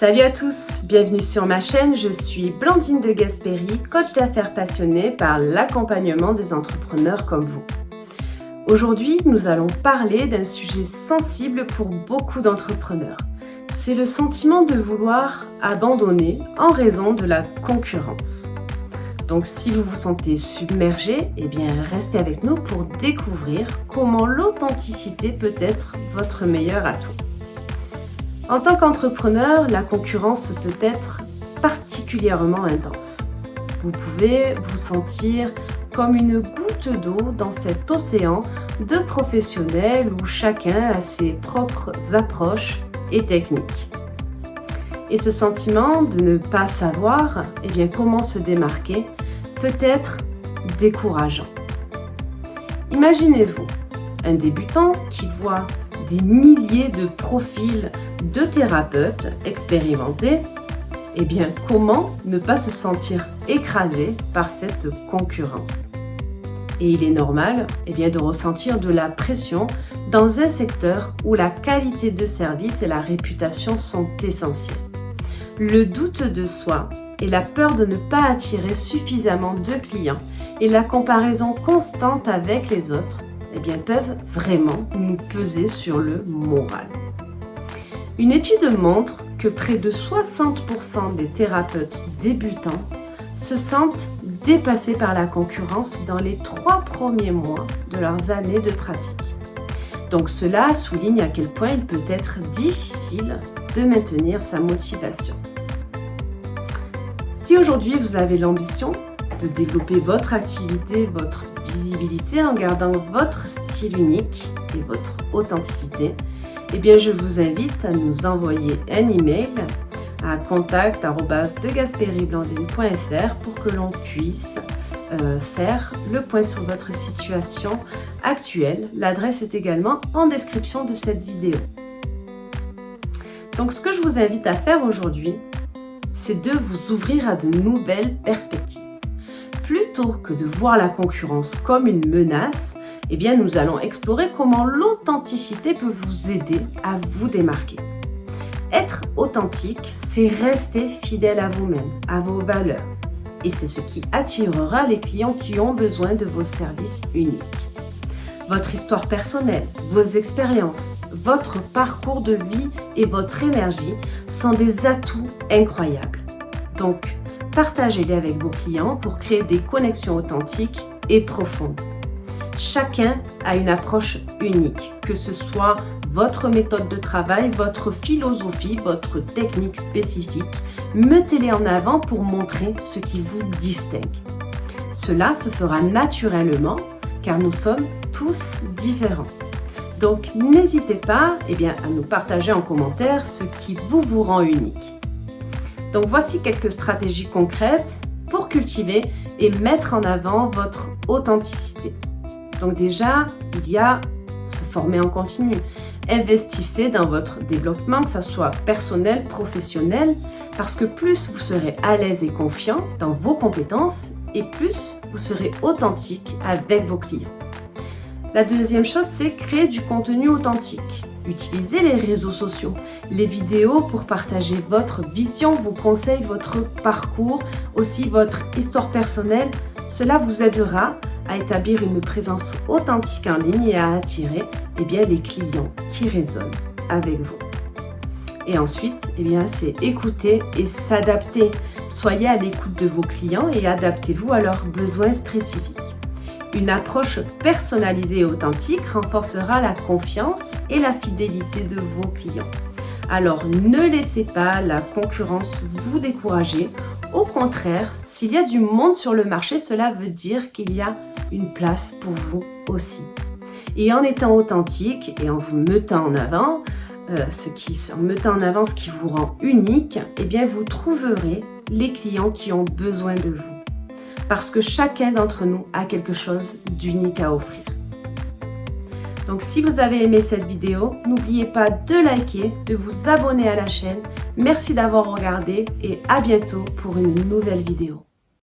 Salut à tous, bienvenue sur ma chaîne, je suis Blandine de Gasperi, coach d'affaires passionnée par l'accompagnement des entrepreneurs comme vous. Aujourd'hui, nous allons parler d'un sujet sensible pour beaucoup d'entrepreneurs. C'est le sentiment de vouloir abandonner en raison de la concurrence. Donc si vous vous sentez submergé, restez avec nous pour découvrir comment l'authenticité peut être votre meilleur atout. En tant qu'entrepreneur, la concurrence peut être particulièrement intense. Vous pouvez vous sentir comme une goutte d'eau dans cet océan de professionnels où chacun a ses propres approches et techniques. Et ce sentiment de ne pas savoir comment se démarquer peut être décourageant. Imaginez-vous un débutant qui voit des milliers de profils de thérapeutes expérimentés, comment ne pas se sentir écrasé par cette concurrence? Et il est normal de ressentir de la pression dans un secteur où la qualité de service et la réputation sont essentielles. Le doute de soi et la peur de ne pas attirer suffisamment de clients et la comparaison constante avec les autres peuvent vraiment nous peser sur le moral. Une étude montre que près de 60% des thérapeutes débutants se sentent dépassés par la concurrence dans les 3 premiers mois de leurs années de pratique. Donc cela souligne à quel point il peut être difficile de maintenir sa motivation. Si aujourd'hui vous avez l'ambition de développer votre activité, votre visibilité en gardant votre style unique et votre authenticité, je vous invite à nous envoyer un email à contact@degasperiblandine.fr pour que l'on puisse faire le point sur votre situation actuelle. L'adresse est également en description de cette vidéo. Donc ce que je vous invite à faire aujourd'hui, c'est de vous ouvrir à de nouvelles perspectives. Plutôt que de voir la concurrence comme une menace, nous allons explorer comment l'authenticité peut vous aider à vous démarquer. Être authentique, c'est rester fidèle à vous-même, à vos valeurs. Et c'est ce qui attirera les clients qui ont besoin de vos services uniques. Votre histoire personnelle, vos expériences, votre parcours de vie et votre énergie sont des atouts incroyables. Donc, partagez-les avec vos clients pour créer des connexions authentiques et profondes. Chacun a une approche unique, que ce soit votre méthode de travail, votre philosophie, votre technique spécifique. Mettez-les en avant pour montrer ce qui vous distingue. Cela se fera naturellement car nous sommes tous différents. Donc n'hésitez pas à nous partager en commentaire ce qui vous rend unique. Donc voici quelques stratégies concrètes pour cultiver et mettre en avant votre authenticité. Donc déjà, il y a se former en continu. Investissez dans votre développement, que ce soit personnel, professionnel, parce que plus vous serez à l'aise et confiant dans vos compétences et plus vous serez authentique avec vos clients. La deuxième chose, c'est créer du contenu authentique. Utilisez les réseaux sociaux, les vidéos pour partager votre vision, vos conseils, votre parcours, aussi votre histoire personnelle. Cela vous aidera à établir une présence authentique en ligne et à attirer les clients qui résonnent avec vous. Et ensuite, c'est écouter et s'adapter. Soyez à l'écoute de vos clients et adaptez-vous à leurs besoins spécifiques. Une approche personnalisée et authentique renforcera la confiance et la fidélité de vos clients. Alors ne laissez pas la concurrence vous décourager. Au contraire, s'il y a du monde sur le marché, cela veut dire qu'il y a une place pour vous aussi. Et en étant authentique et en vous mettant en avant, ce qui vous rend unique, vous trouverez les clients qui ont besoin de vous. Parce que chacun d'entre nous a quelque chose d'unique à offrir. Donc si vous avez aimé cette vidéo, n'oubliez pas de liker, de vous abonner à la chaîne. Merci d'avoir regardé et à bientôt pour une nouvelle vidéo.